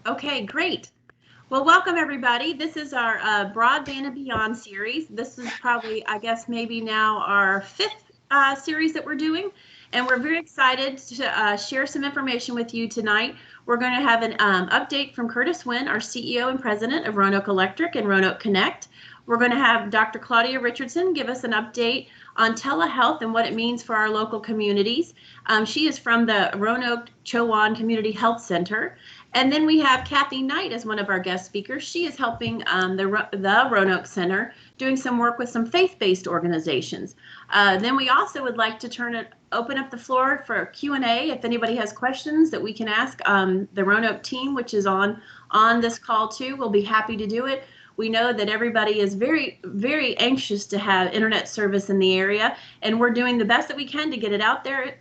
Okay, great. Well, welcome everybody. This is our Broadband and Beyond series. This is probably, I guess, maybe now our fifth series that we're doing, and we're very excited to share some information with you tonight. We're going to have an update from Curtis Wynn, our CEO and President of Roanoke Electric and Roanoke Connect. We're going to have Dr. Claudia Richardson give us an update on telehealth and what it means for our local communities. She is from the Roanoke Chowan Community Health Center. And then we have Kathy Knight as one of our guest speakers. She is helping the Roanoke Center doing some work with some faith-based organizations. Then we also would like to open up the floor for Q&A if anybody has questions that we can ask the Roanoke team, which is on this call too. We'll be happy to do it. We know that everybody is very, very anxious to have internet service in the area, and we're doing the best that we can to get it out there.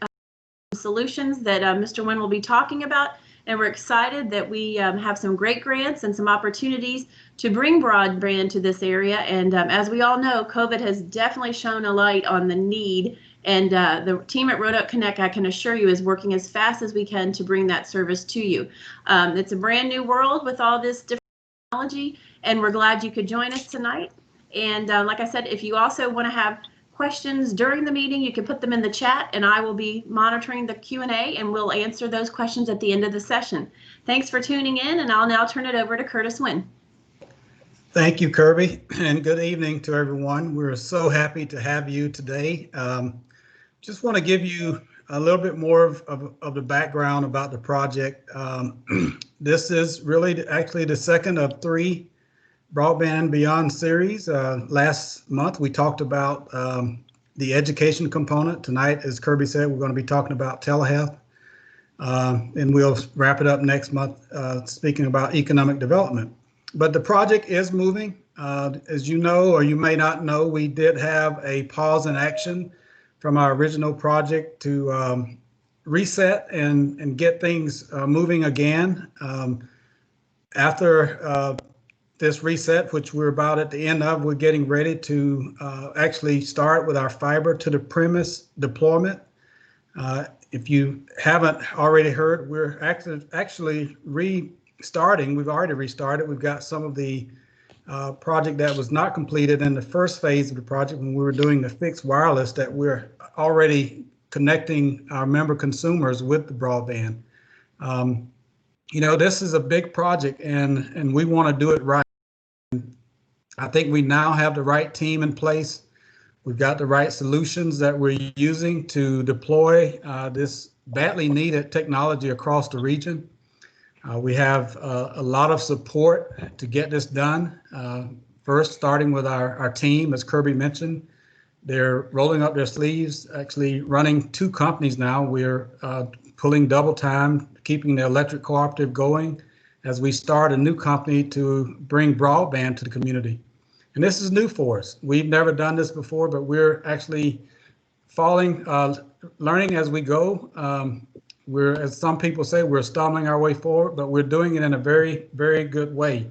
Solutions that Mr. Wynn will be talking about. And we're excited that we have some great grants and some opportunities to bring broadband to this area. And as we all know, COVID has definitely shone a light on the need. And the team at Roanoke Connect, I can assure you, is working as fast as we can to bring that service to you. It's a brand new world with all this different technology, and we're glad you could join us tonight. And like I said, if you also want to have questions during the meeting, you can put them in the chat, and I will be monitoring the Q&A, and we'll answer those questions at the end of the session. Thanks for tuning in, and I'll now turn it over to Curtis Wynn. Thank you, Kirby, and good evening to everyone. We're so happy to have you today. Just want to give you a little bit more of the background about the project. This is really actually the second of three Broadband Beyond series. Last month we talked about the education component. Tonight, as Kirby said, we're going to be talking about telehealth, and we'll wrap it up next month speaking about economic development. But the project is moving. As you know, or you may not know, we did have a pause in action from our original project to reset and get things moving again. After this reset, which we're about at the end of, we're getting ready to actually start with our fiber to the premise deployment. If you haven't already heard, we're actually restarting. We've already restarted. We've got some of the project that was not completed in the first phase of the project when we were doing the fixed wireless, that we're already connecting our member consumers with the broadband. You know, this is a big project, and we want to do it right. I think we now have the right team in place. We've got the right solutions that we're using to deploy this badly needed technology across the region. We have a lot of support to get this done. First, starting with our team, as Kirby mentioned, they're rolling up their sleeves, actually running two companies now. We're pulling double time, keeping the electric cooperative going as we start a new company to bring broadband to the community. And this is new for us. We've never done this before, but we're actually learning as we go. As some people say, we're stumbling our way forward, but we're doing it in a very, very good way.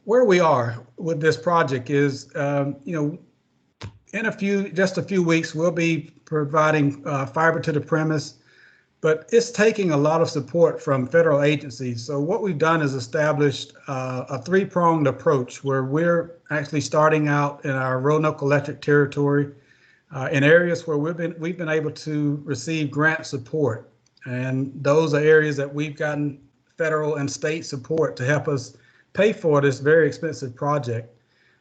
Where we are with this project is, you know, in just a few weeks, we'll be providing fiber to the premise, but it's taking a lot of support from federal agencies. So what we've done is established a three-pronged approach where we're actually starting out in our Roanoke Electric territory in areas where we've been able to receive grant support. And those are areas that we've gotten federal and state support to help us pay for this very expensive project.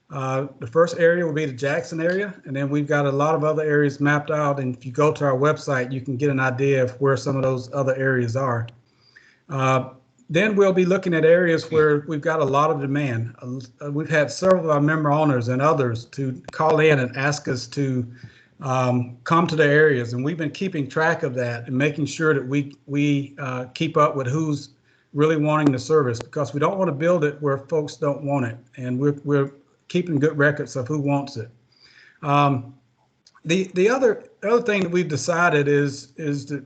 The first area will be the Jackson area, and then we've got a lot of other areas mapped out. And if you go to our website, you can get an idea of where some of those other areas are. Then we'll be looking at areas where we've got a lot of demand. We've had several of our member owners and others to call in and ask us to come to the areas, and we've been keeping track of that and making sure that we keep up with who's really wanting the service, because we don't want to build it where folks don't want it, and we're keeping good records of who wants it. The other thing that we've decided is that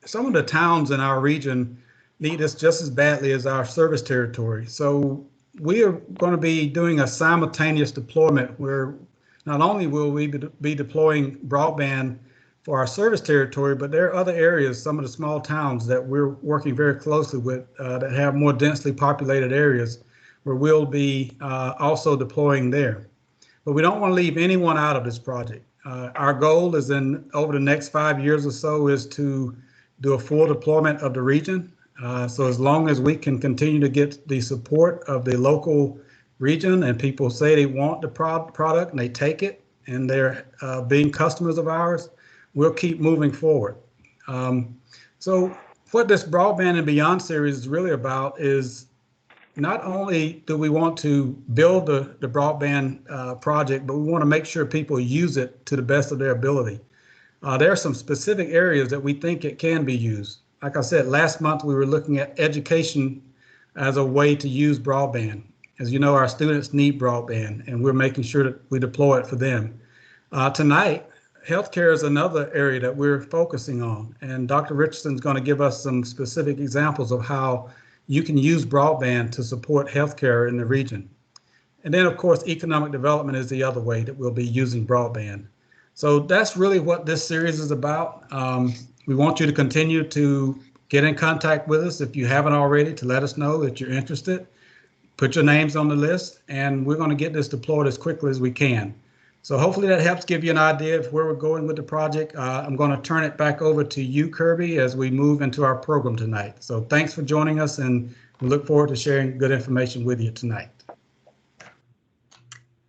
some of the towns in our region need us just as badly as our service territory. So we are going to be doing a simultaneous deployment where not only will we be deploying broadband for our service territory, but there are other areas, some of the small towns that we're working very closely with that have more densely populated areas where we'll be also deploying there. But we don't want to leave anyone out of this project. Our goal is over the next 5 years or so is to do a full deployment of the region. So as long as we can continue to get the support of the local region and people say they want the product and they take it and they're being customers of ours, we'll keep moving forward. So what this Broadband and Beyond series is really about is not only do we want to build the broadband project, but we want to make sure people use it to the best of their ability. There are some specific areas that we think it can be used. Like I said, last month we were looking at education as a way to use broadband. As you know, our students need broadband, and we're making sure that we deploy it for them. Tonight, healthcare is another area that we're focusing on, and Dr. Richardson is going to give us some specific examples of how you can use broadband to support healthcare in the region. And then, of course, economic development is the other way that we'll be using broadband. So that's really what this series is about. We want you to continue to get in contact with us if you haven't already, to let us know that you're interested. Put your names on the list, and we're going to get this deployed as quickly as we can. So hopefully that helps give you an idea of where we're going with the project. I'm going to turn it back over to you, Kirby, as we move into our program tonight. So thanks for joining us, and we look forward to sharing good information with you tonight.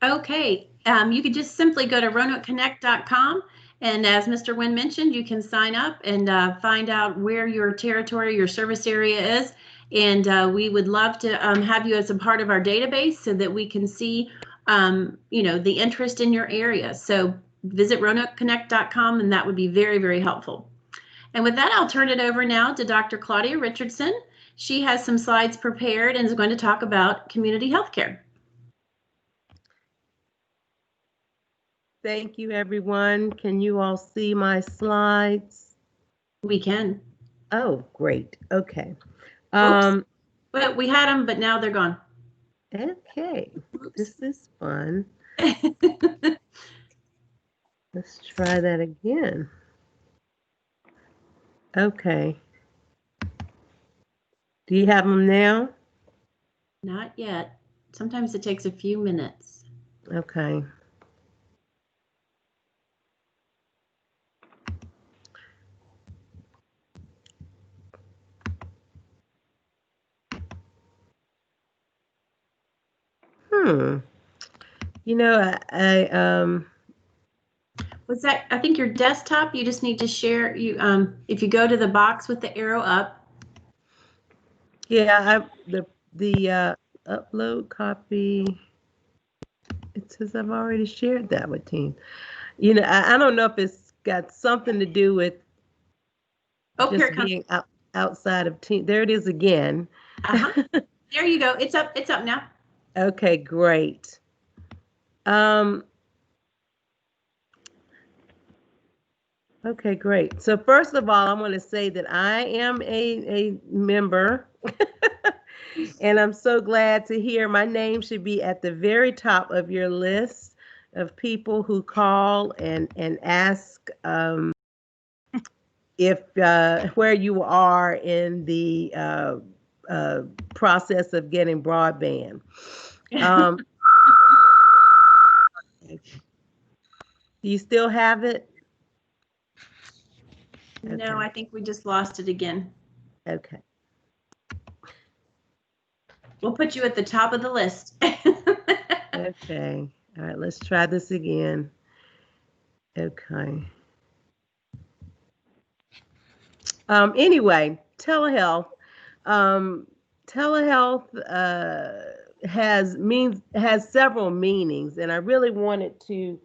Okay, you could just simply go to RoanokeConnect.com, and as Mr. Wynn mentioned, you can sign up and find out where your territory, your service area is. And we would love to have you as a part of our database so that we can see the interest in your area. So visit RoanokeConnect.com, and that would be very, very helpful. And with that, I'll turn it over now to Dr. Claudia Richardson. She has some slides prepared and is going to talk about community healthcare. Thank you, everyone. Can you all see my slides? We can. Oh, great. Okay. But we had them, but now they're gone. Okay. Oops. This is fun. Let's try that again. Okay. Do you have them now? Not yet. Sometimes it takes a few minutes. Okay. You know, was that, I think your desktop, you just need to share, if you go to the box with the arrow up. Yeah, the upload copy, it says I've already shared that with Teams. You know, I don't know if it's got something to do with just being outside of Teams. There it is again. There you go. It's up now. Okay, great. Okay, great. So first of all, I want to say that I am a member and I'm so glad to hear my name should be at the very top of your list of people who call and ask if where you are in the process of getting broadband. Do you still have it? No, okay. I think we just lost it again. Okay. We'll put you at the top of the list. Okay. All right, let's try this again. Okay. Anyway, telehealth. Telehealth has several meanings, and I really wanted to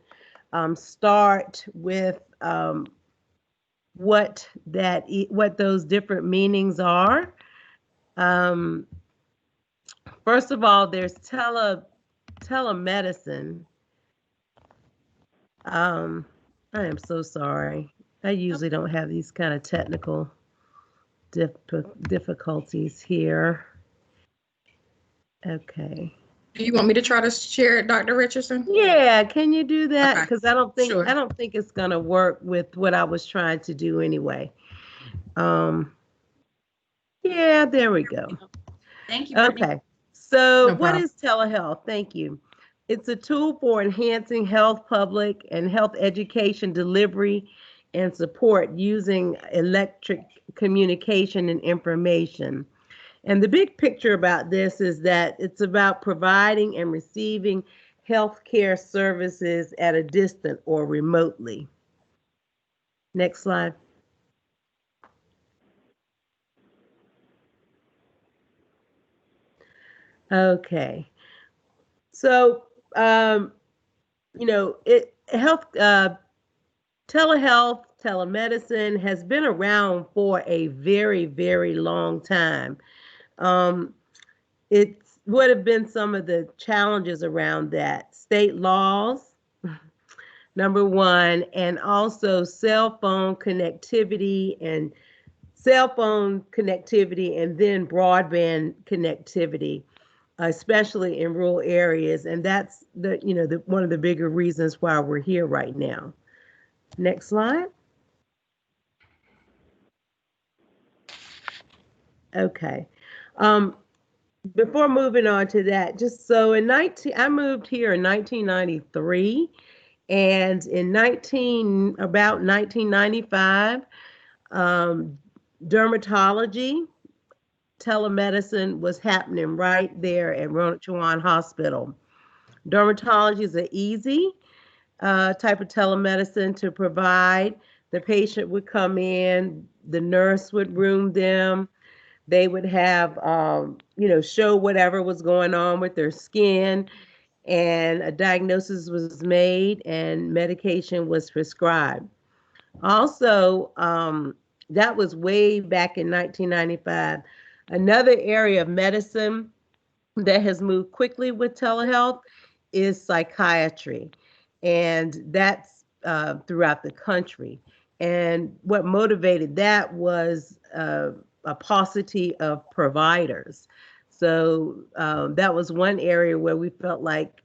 start with what those different meanings are. First of all, there's telemedicine. I am so sorry. I usually don't have these kind of technical difficulties here. Okay. Do you want me to try to share it, Dr. Richardson? Yeah, can you do that? Okay, Because I don't think sure. it's gonna work with what I was trying to do anyway. Um, yeah, there we go. Thank you, Brittany. Okay. So No what problem. is telehealth? Thank you. It's a tool for enhancing health, public, and health education delivery and support using electric communication and information. And the big picture about this is that it's about providing and receiving healthcare services at a distance or remotely. Next slide. Okay. So, you know, telehealth, telemedicine has been around for a very, very long time. Um, it would have been some of the challenges around that. State laws, number one, and also cell phone connectivity and then broadband connectivity, especially in rural areas. And that's one of the bigger reasons why we're here right now. Next slide. Okay. Um, Before moving on to that, just so I moved here in 1993, and in about 1995, um, dermatology, telemedicine was happening right there at Roanoke Chowan Hospital. Dermatology is an easy type of telemedicine to provide. The patient would come in, the nurse would room them, they would have, show whatever was going on with their skin, and a diagnosis was made and medication was prescribed. Also, that was way back in 1995. Another area of medicine that has moved quickly with telehealth is psychiatry, and that's throughout the country. And what motivated that was a paucity of providers. So that was one area where we felt like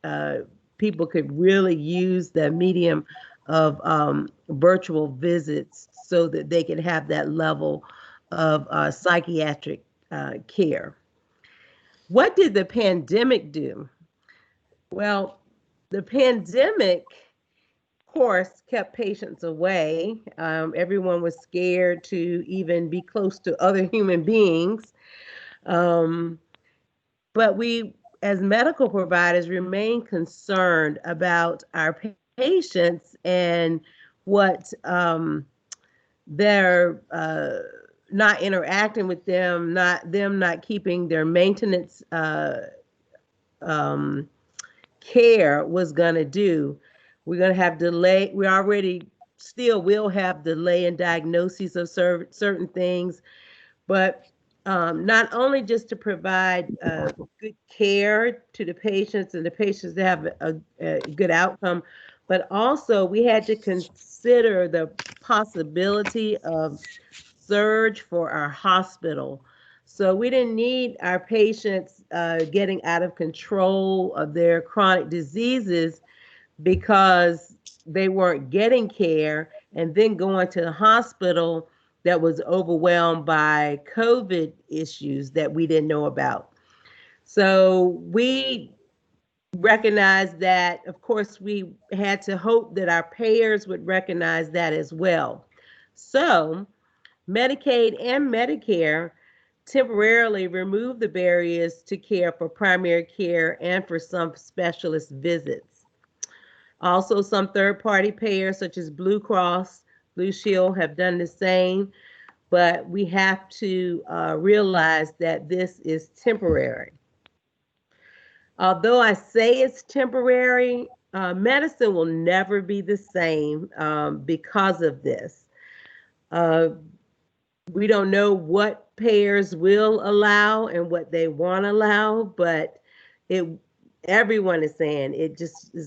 people could really use the medium of virtual visits so that they could have that level of psychiatric care. What did the pandemic do? Well, the pandemic, of course, kept patients away. Everyone was scared to even be close to other human beings. Um, but we, as medical providers, remain concerned about our patients and what they're not interacting with them, not keeping their maintenance um, care was going to do. We're going to have delay. We already still will have delay in diagnoses of certain things, but not only just to provide good care to the patients and the patients to have a good outcome, but also we had to consider the possibility of surge for our hospital. So we didn't need our patients getting out of control of their chronic diseases because they weren't getting care and then going to the hospital that was overwhelmed by COVID issues that we didn't know about. So we recognized that, of course, we had to hope that our payers would recognize that as well. So Medicaid and Medicare temporarily removed the barriers to care for primary care and for some specialist visits. Also, some third-party payers such as Blue Cross, Blue Shield have done the same, but we have to realize that this is temporary. Although I say it's temporary, medicine will never be the same because of this. Uh, we don't know what payers will allow and what they want to allow, but it everyone is saying it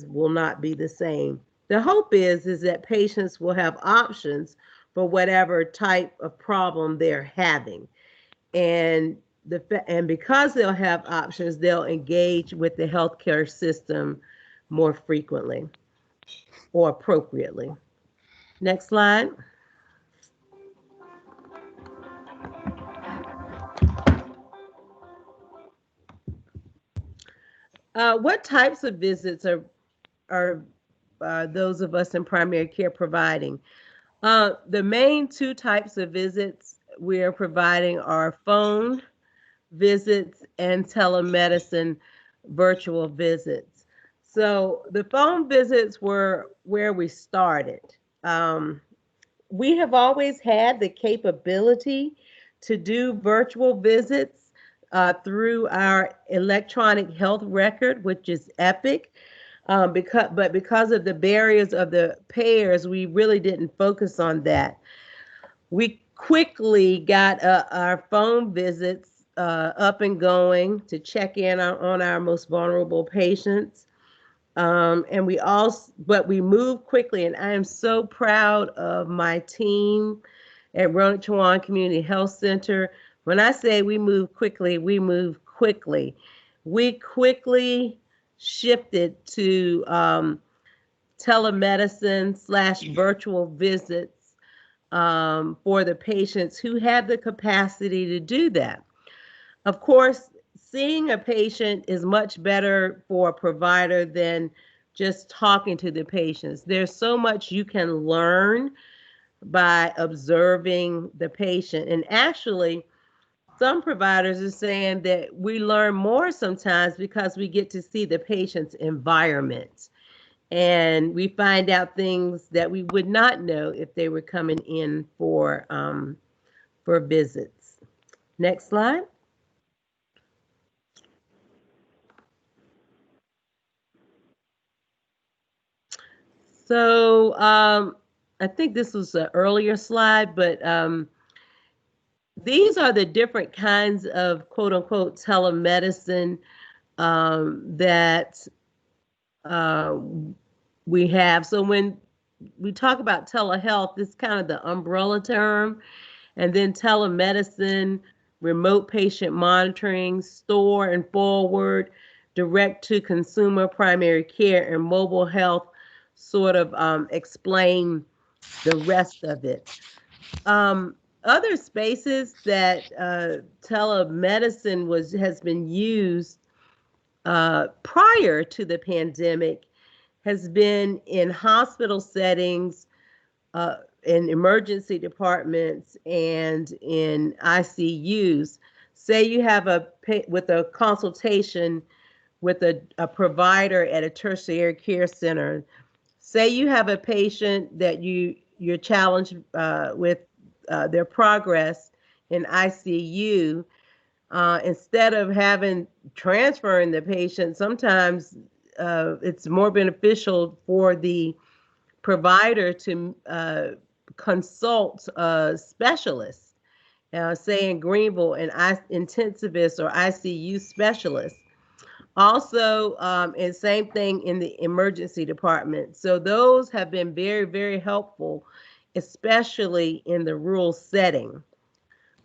will not be the same. The hope is that patients will have options for whatever type of problem they're having. And and because they'll have options, they'll engage with the healthcare system more frequently or appropriately. Next slide. What types of visits are those of us in primary care providing? The main two types of visits we are providing are phone visits and telemedicine virtual visits. So the phone visits were where we started. We have always had the capability to do virtual visits through our electronic health record, which is Epic. Because of the barriers of the payers, we really didn't focus on that. We quickly got our phone visits up and going to check in on our most vulnerable patients. And but we moved quickly, and I am so proud of my team at Roanoke Chowan Community Health Center. When I say we move quickly, we move quickly. We quickly shifted to telemedicine / virtual visits for the patients who have the capacity to do that. Of course, seeing a patient is much better for a provider than just talking to the patients. There's so much you can learn by observing the patient. And actually, some providers are saying that we learn more sometimes because we get to see the patient's environment and we find out things that we would not know if they were coming in for visits. Next slide. So I think this was an earlier slide, but these are the different kinds of quote unquote telemedicine that we have. So when we talk about telehealth, it's kind of the umbrella term, and then telemedicine, remote patient monitoring, store and forward, direct to consumer primary care, and mobile health sort of explain the rest of it. Other spaces that telemedicine has been used prior to the pandemic has been in hospital settings, in emergency departments, and in ICUs. Say you have with a consultation with a provider at a tertiary care center. Say you have a patient that you're challenged with their progress in ICU. Instead of transferring the patient, sometimes it's more beneficial for the provider to consult a specialist, say in Greenville, an intensivist or ICU specialist. Also, and same thing in the emergency department. So those have been very, very helpful, especially in the rural setting.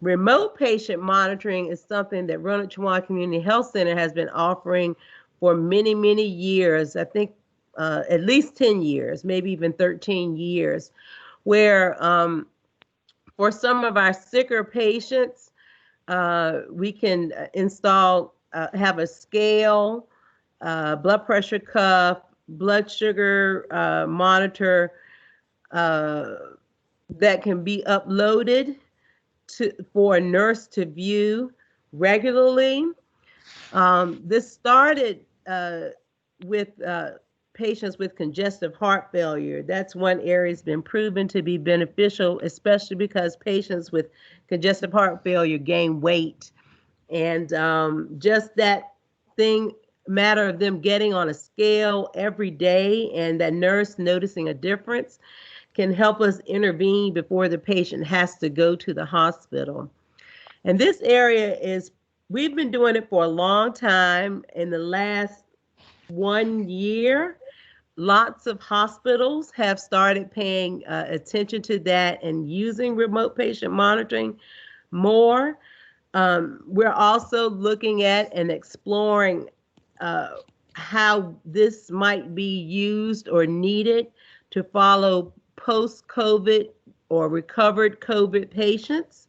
Remote patient monitoring is something that Roanoke Chowan Community Health Center has been offering for many, many years. I think at least 10 years, maybe even 13 years, where for some of our sicker patients, we can have a scale, blood pressure cuff, blood sugar monitor that can be uploaded for a nurse to view regularly. This started with patients with congestive heart failure. That's one area that's been proven to be beneficial, especially because patients with congestive heart failure gain weight. And just that matter of them getting on a scale every day and that nurse noticing a difference can help us intervene before the patient has to go to the hospital. And this area we've been doing it for a long time. In the last 1 year, lots of hospitals have started paying attention to that and using remote patient monitoring more. We're also looking at and exploring how this might be used or needed to follow post-COVID or recovered COVID patients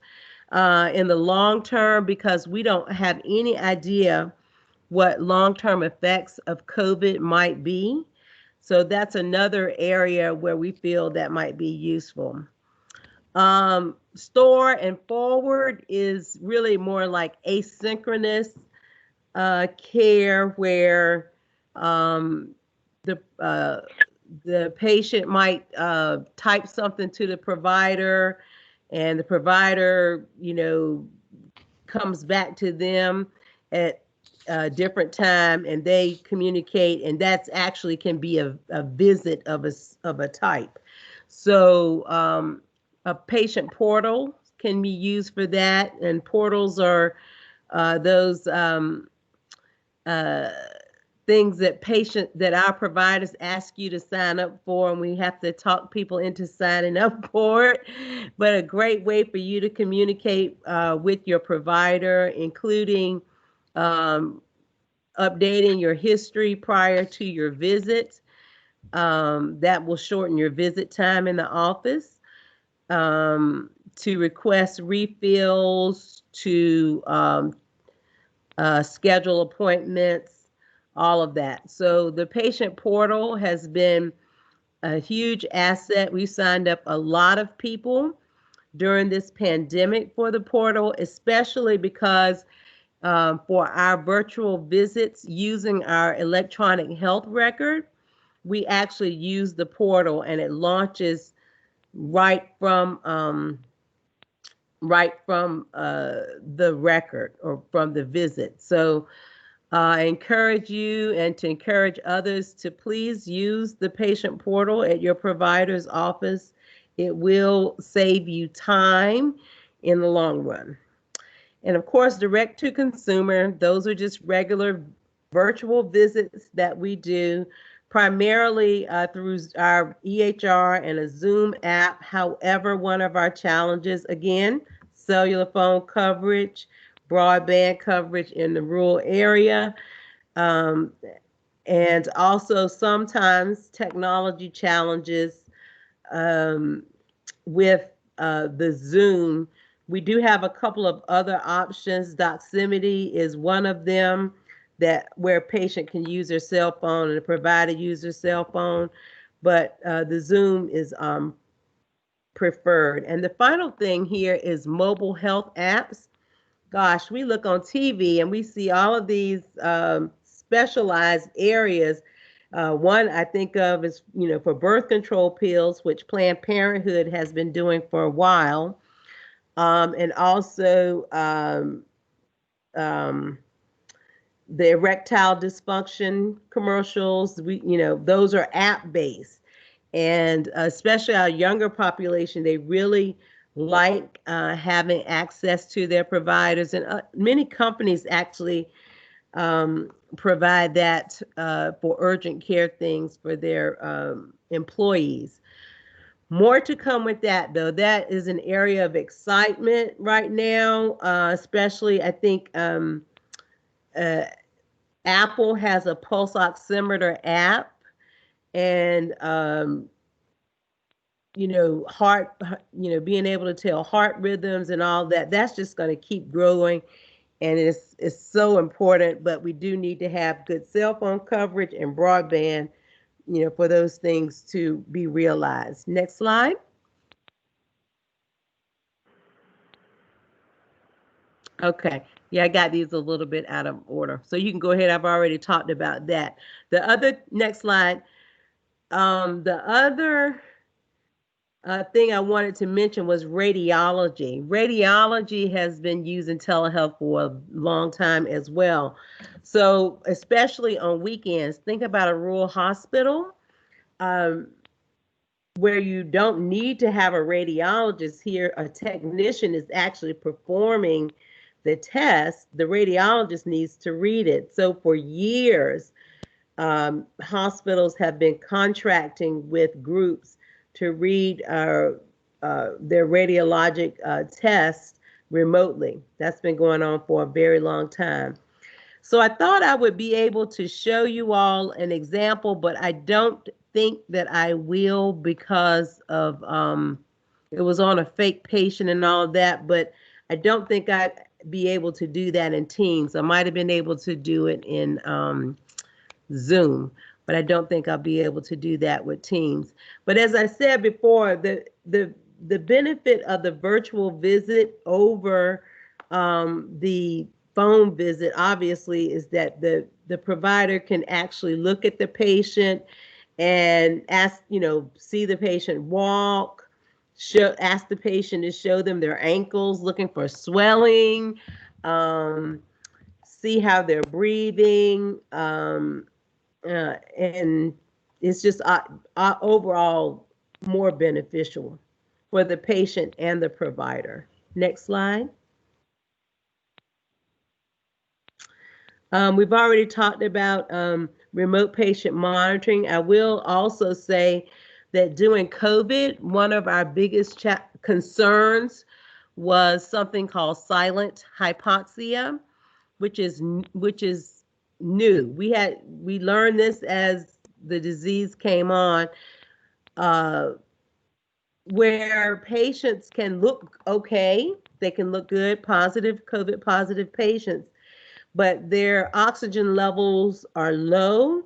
in the long term, because we don't have any idea what long-term effects of COVID might be. So that's another area where we feel that might be useful. Store and forward is really more like asynchronous care, where the patient might type something to the provider, and the provider, comes back to them at a different time, and they communicate, and that's actually can be a visit of a type. So a patient portal can be used for that, and portals are those things that our providers ask you to sign up for, and we have to talk people into signing up for it. But a great way for you to communicate with your provider, including updating your history prior to your visit. That will shorten your visit time in the office. To request refills, to schedule appointments, all of that. So the patient portal has been a huge asset. We signed up a lot of people during this pandemic for the portal, especially because for our virtual visits using our electronic health record, we actually use the portal, and it launches right from the record or from the visit. So I encourage you and to encourage others to please use the patient portal at your provider's office. It will save you time in the long run. And of course, direct to consumer, those are just regular virtual visits that we do primarily through our EHR and a Zoom app. However, one of our challenges, again, cellular phone coverage, broadband coverage in the rural area, and also sometimes technology challenges with the Zoom. We do have a couple of other options. Doximity is one of them, where a patient can use their cell phone and the provider use their cell phone, but the Zoom is preferred. And the final thing here is mobile health apps. Gosh, we look on TV and we see all of these specialized areas. One I think of is, for birth control pills, which Planned Parenthood has been doing for a while. And also the erectile dysfunction commercials, those are app-based. And especially our younger population, they really like having access to their providers. And many companies actually provide that for urgent care things for their employees. More to come with that, though. That is an area of excitement right now, especially I think Apple has a pulse oximeter app, and heart, being able to tell heart rhythms and all that. That's just going to keep growing, and it's so important. But we do need to have good cell phone coverage and broadband, for those things to be realized. Next slide. Okay. Yeah, I got these a little bit out of order. So you can go ahead. I've already talked about that. The other, next slide. The other thing I wanted to mention was radiology. Radiology has been using telehealth for a long time as well. So especially on weekends, think about a rural hospital where you don't need to have a radiologist here. A technician is actually performing the test. The radiologist needs to read it. So for years, hospitals have been contracting with groups to read their radiologic tests remotely. That's been going on for a very long time. So I thought I would be able to show you all an example, but I don't think that I will because of it was on a fake patient and all that, but I don't think I'd be able to do that in Teams. I might have been able to do it in Zoom, but I don't think I'll be able to do that with Teams. But as I said before, the benefit of the virtual visit over the phone visit, obviously, is that the provider can actually look at the patient and ask, see the patient walk, ask the patient to show them their ankles, looking for swelling, see how they're breathing, and it's just overall more beneficial for the patient and the provider. Next slide. We've already talked about remote patient monitoring. I will also say that during COVID, one of our biggest concerns was something called silent hypoxia, which is new. We learned this as the disease came on, where patients can look okay, they can look good, positive, COVID positive patients, but their oxygen levels are low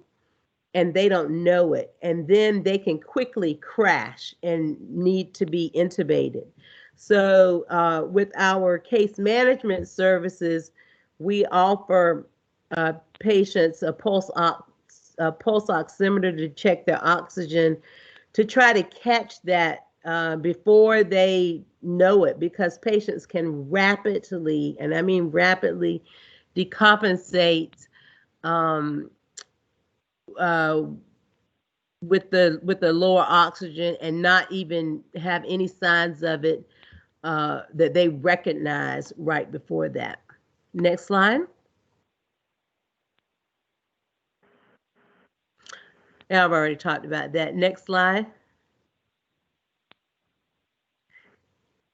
and they don't know it. And then they can quickly crash and need to be intubated. So with our case management services, we offer patients a pulse oximeter to check their oxygen, to try to catch that before they know it, because patients can rapidly, and I mean rapidly, decompensate with the lower oxygen and not even have any signs of it that they recognize right before that. Next slide. Yeah, I've already talked about that. Next slide.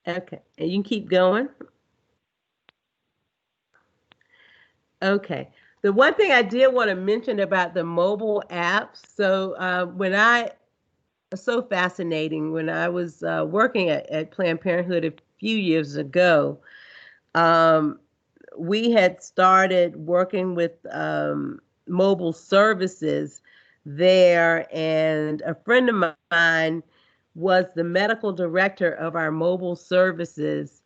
Okay, and you can keep going. Okay. The one thing I did want to mention about the mobile apps, so so fascinating, when I was working at Planned Parenthood a few years ago, we had started working with mobile services there, and a friend of mine was the medical director of our mobile services,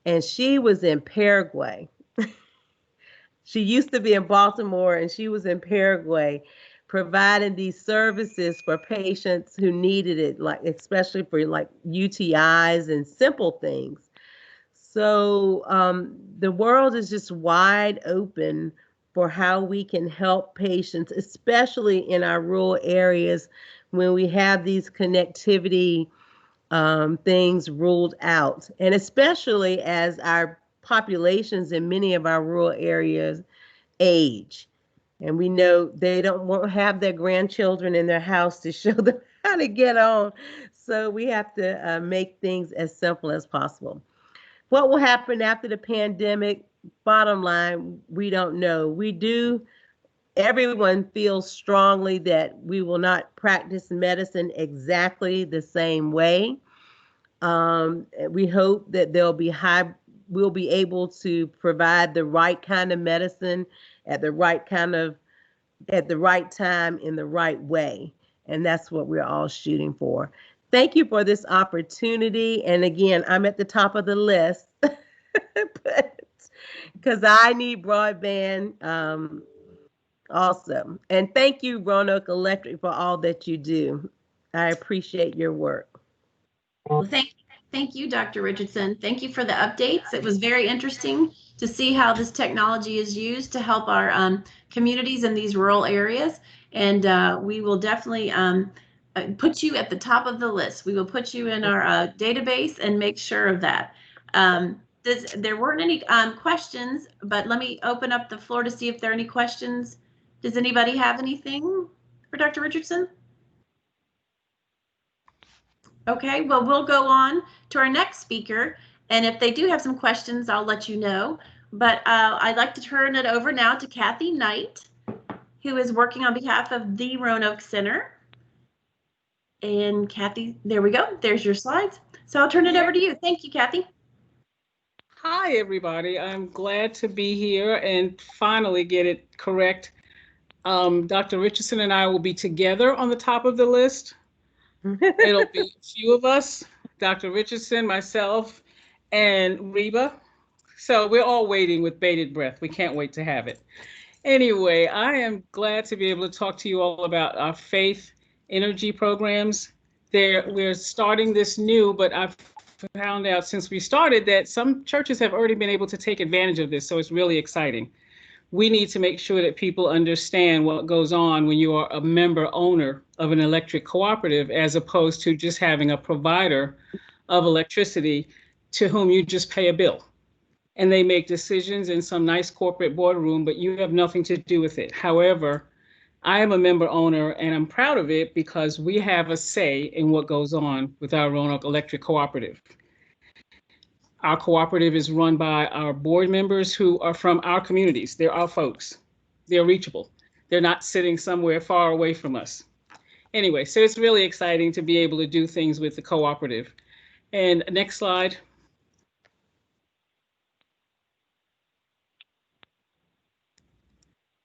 and she was in Paraguay. She used to be in Baltimore, and she was in Paraguay providing these services for patients who needed it, like especially for like UTIs and simple things. So the world is just wide open for how we can help patients, especially in our rural areas when we have these connectivity things ruled out, and especially as our populations in many of our rural areas age. And we know they won't have their grandchildren in their house to show them how to get on. So we have to make things as simple as possible. What will happen after the pandemic? Bottom line, we don't know. Everyone feels strongly that we will not practice medicine exactly the same way. We hope that we'll be able to provide the right kind of medicine at the right time in the right way. And that's what we're all shooting for. Thank you for this opportunity. And again, I'm at the top of the list because I need broadband also. And thank you, Roanoke Electric, for all that you do. I appreciate your work. Well, thank you, Dr. Richardson. Thank you for the updates. It was very interesting to see how this technology is used to help our communities in these rural areas. And we will definitely put you at the top of the list. We will put you in our database and make sure of that. There weren't any questions, but let me open up the floor to see if there are any questions. Does anybody have anything for Dr. Richardson? Okay, well, we'll go on to our next speaker, And if they do have some questions, I'll let you know. But I'd like to turn it over now to Kathy Knight, who is working on behalf of the Roanoke Center. And Kathy, there we go. There's your slides. So I'll turn it over to you. Thank you, Kathy. Hi, everybody. I'm glad to be here and finally get it correct. Dr. Richardson and I will be together on the top of the list. It'll be a few of us, Dr. Richardson, myself, and Reba. So we're all waiting with bated breath. We can't wait to have it. Anyway, I am glad to be able to talk to you all about our faith energy programs. We're starting this new, but I've found out since we started that some churches have already been able to take advantage of this, so it's really exciting. We need to make sure that people understand what goes on when you are a member owner of an electric cooperative, as opposed to just having a provider of electricity to whom you just pay a bill. And they make decisions in some nice corporate boardroom, but you have nothing to do with it. However, I am a member owner and I'm proud of it because we have a say in what goes on with our Roanoke Electric Cooperative. Our cooperative is run by our board members who are from our communities. They're our folks. They're reachable. They're not sitting somewhere far away from us. Anyway, so it's really exciting to be able to do things with the cooperative. And next slide.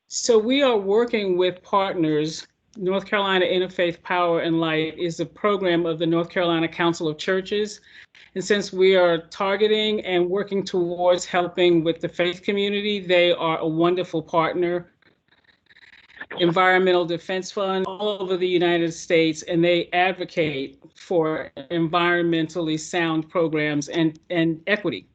So we are working with partners. North Carolina Interfaith Power and Light is a program of the North Carolina Council of Churches. And since we are targeting and working towards helping with the faith community, they are a wonderful partner. Environmental Defense Fund all over the United States, and they advocate for environmentally sound programs and equity.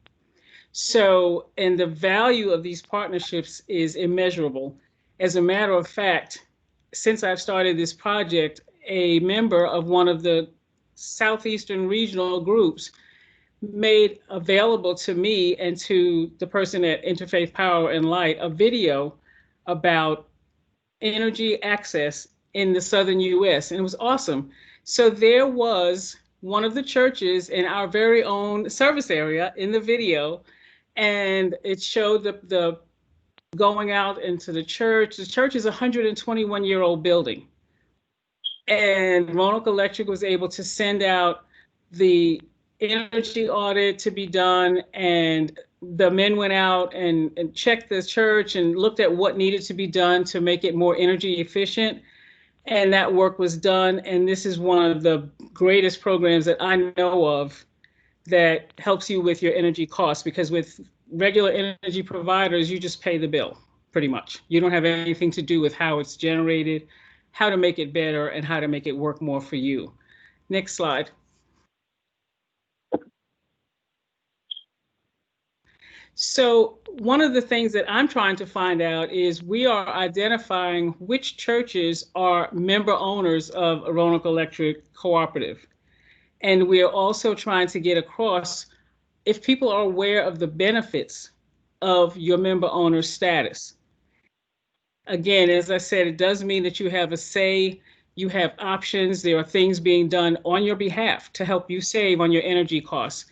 So, and the value of these partnerships is immeasurable. As a matter of fact, since I've started this project, a member of one of the Southeastern regional groups made available to me and to the person at Interfaith Power and Light a video about energy access in the Southern US, and it was awesome. So there was one of the churches in our very own service area in the video, and it showed the going out into the church. The church is a 121-year-old building. And Roanoke Electric was able to send out the energy audit to be done. And the men went out and checked the church and looked at what needed to be done to make it more energy efficient. And that work was done. And this is one of the greatest programs that I know of that helps you with your energy costs, because with regular energy providers, you just pay the bill, pretty much. You don't have anything to do with how it's generated, how to make it better, and how to make it work more for you. Next slide. So one of the things that I'm trying to find out is we are identifying which churches are member owners of a Roanoke Electric Cooperative. And we are also trying to get across if people are aware of the benefits of your member owner status. Again, as I said, it does mean that you have a say, you have options, there are things being done on your behalf to help you save on your energy costs.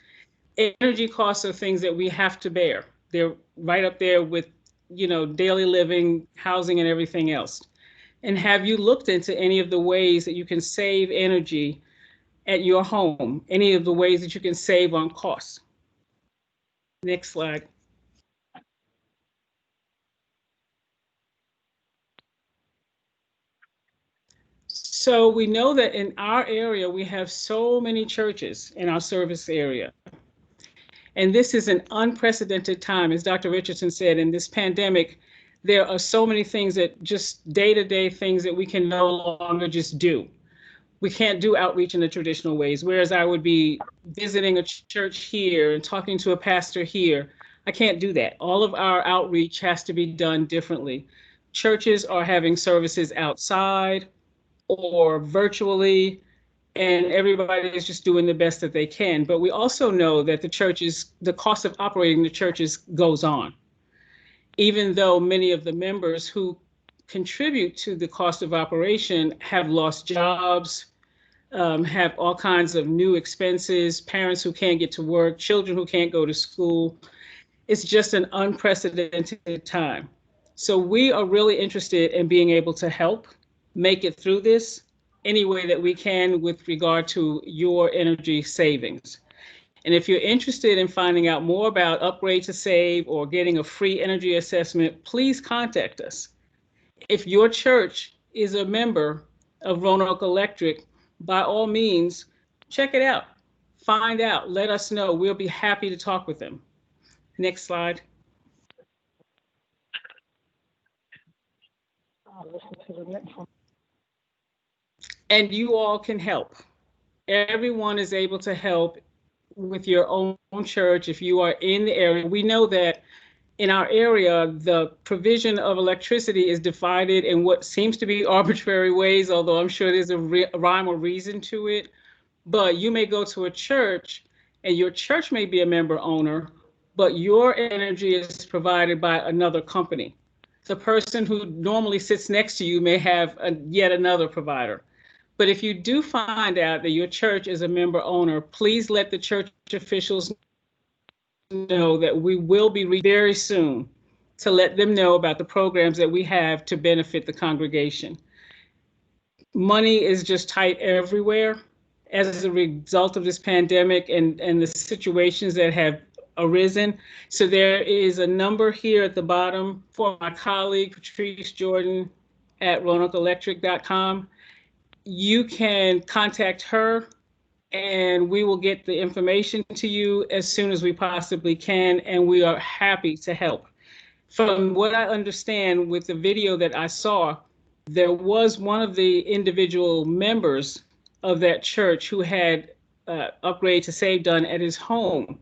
Energy costs are things that we have to bear. They're right up there with, daily living, housing, and everything else. And have you looked into any of the ways that you can save energy at your home, any of the ways that you can save on costs? Next slide. So we know that in our area, we have so many churches in our service area. And this is an unprecedented time. As Dr. Richardson said, in this pandemic, there are so many things that just day-to-day things that we can no longer just do. We can't do outreach in the traditional ways. Whereas I would be visiting a church here and talking to a pastor here, I can't do that. All of our outreach has to be done differently. Churches are having services outside or virtually, and everybody is just doing the best that they can. But we also know that the cost of operating the churches goes on. Even though many of the members who contribute to the cost of operation have lost jobs, have all kinds of new expenses, parents who can't get to work, children who can't go to school. It's just an unprecedented time. So we are really interested in being able to help make it through this any way that we can with regard to your energy savings. And if you're interested in finding out more about Upgrade to Save or getting a free energy assessment, please contact us. If your church is a member of Roanoke Electric, by all means, check it out. Find out, let us know. We'll be happy to talk with them. Next slide. And you all can help. Everyone is able to help with your own church if you are in the area. We know that in our area, the provision of electricity is divided in what seems to be arbitrary ways, although I'm sure there's a rhyme or reason to it. But you may go to a church and your church may be a member owner, but your energy is provided by another company. The person who normally sits next to you may have yet another provider. But if you do find out that your church is a member owner, please let the church officials know that we will be very soon to let them know about the programs that we have to benefit the congregation. Money is just tight everywhere as a result of this pandemic and the situations that have arisen. So there is a number here at the bottom for my colleague, Patrice Jordan at RoanokeElectric.com. You can contact her and we will get the information to you as soon as we possibly can, and we are happy to help. From what I understand with the video that I saw, there was one of the individual members of that church who had Upgrade to Save done at his home.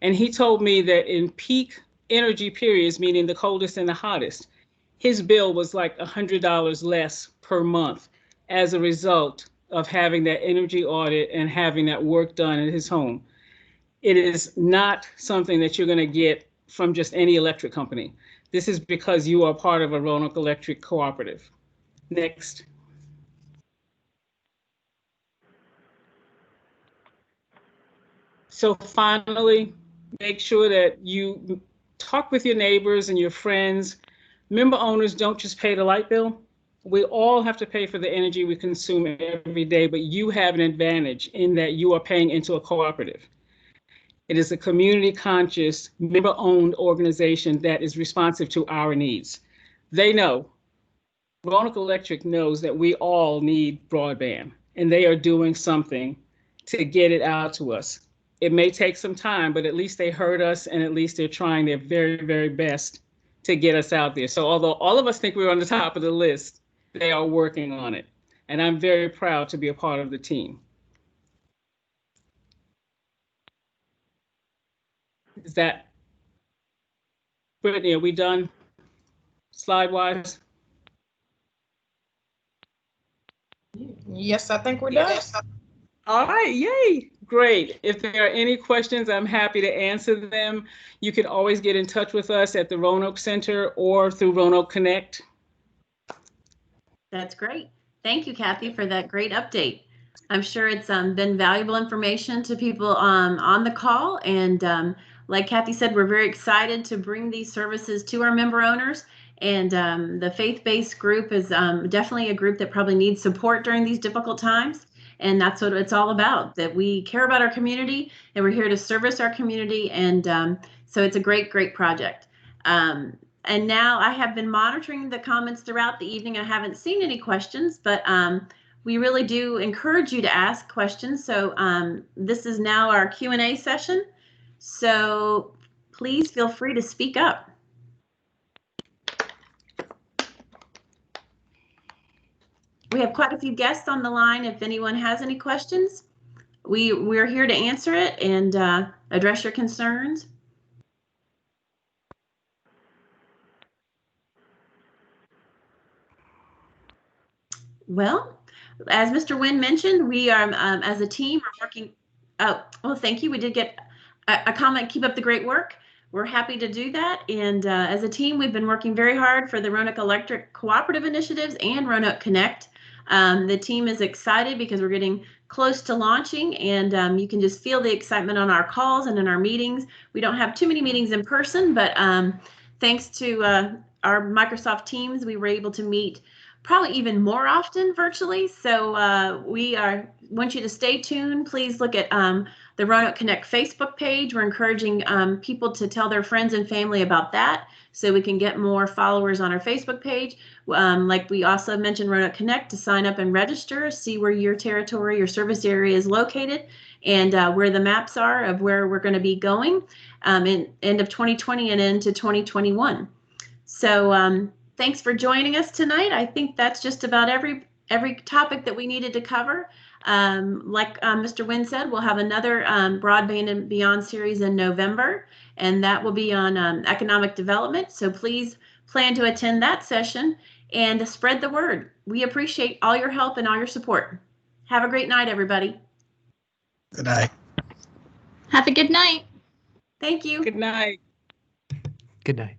And he told me that in peak energy periods, meaning the coldest and the hottest, his bill was like $100 less per month as a result of having that energy audit and having that work done at his home. It is not something that you're going to get from just any electric company. This is because you are part of a Roanoke Electric cooperative. Next. So finally, make sure that you talk with your neighbors and your friends. Member owners don't just pay the light bill. We all have to pay for the energy we consume every day, but you have an advantage in that you are paying into a cooperative. It is a community conscious, member owned organization that is responsive to our needs. They know, Roanoke Electric knows that we all need broadband, and they are doing something to get it out to us. It may take some time, but at least they heard us, and at least they're trying their very, very best to get us out there. So although all of us think we're on the top of the list, they are working on it. And I'm very proud to be a part of the team. Is that, Brittany, are we done slide-wise? Yes, I think we're done. All right, yay, great. If there are any questions, I'm happy to answer them. You can always get in touch with us at the Roanoke Center or through Roanoke Connect. That's great. Thank you, Kathy, for that great update. I'm sure it's been valuable information to people on the call. And like Kathy said, we're very excited to bring these services to our member owners. And the faith-based group is definitely a group that probably needs support during these difficult times. And that's what it's all about, that we care about our community and we're here to service our community. And so it's a great, great project. And now I have been monitoring the comments throughout the evening. I haven't seen any questions, but we really do encourage you to ask questions. So this is now our Q&A session. So please feel free to speak up. We have quite a few guests on the line. If anyone has any questions, we're here to answer it and address your concerns. Well, as Mr. Wynn mentioned, we are, as a team, are working. Oh, well, thank you. We did get a comment, keep up the great work. We're happy to do that. And as a team, we've been working very hard for the Roanoke Electric Cooperative Initiatives and Roanoke Connect. The team is excited because we're getting close to launching, and you can just feel the excitement on our calls and in our meetings. We don't have too many meetings in person, but thanks to our Microsoft Teams, we were able to meet probably even more often virtually. So we want you to stay tuned. Please look at the Roanoke Connect Facebook page. We're encouraging people to tell their friends and family about that so we can get more followers on our Facebook page. Like we also mentioned Roanoke Connect, to sign up and register, see where your territory or service area is located, and where the maps are of where we're going to be going in end of 2020 and into 2021. So thanks for joining us tonight. I think that's just about every topic that we needed to cover. Like Mr. Wynn said, we'll have another Broadband and Beyond series in November, and that will be on economic development. So please plan to attend that session and spread the word. We appreciate all your help and all your support. Have a great night, everybody. Good night. Have a good night. Thank you. Good night. Good night.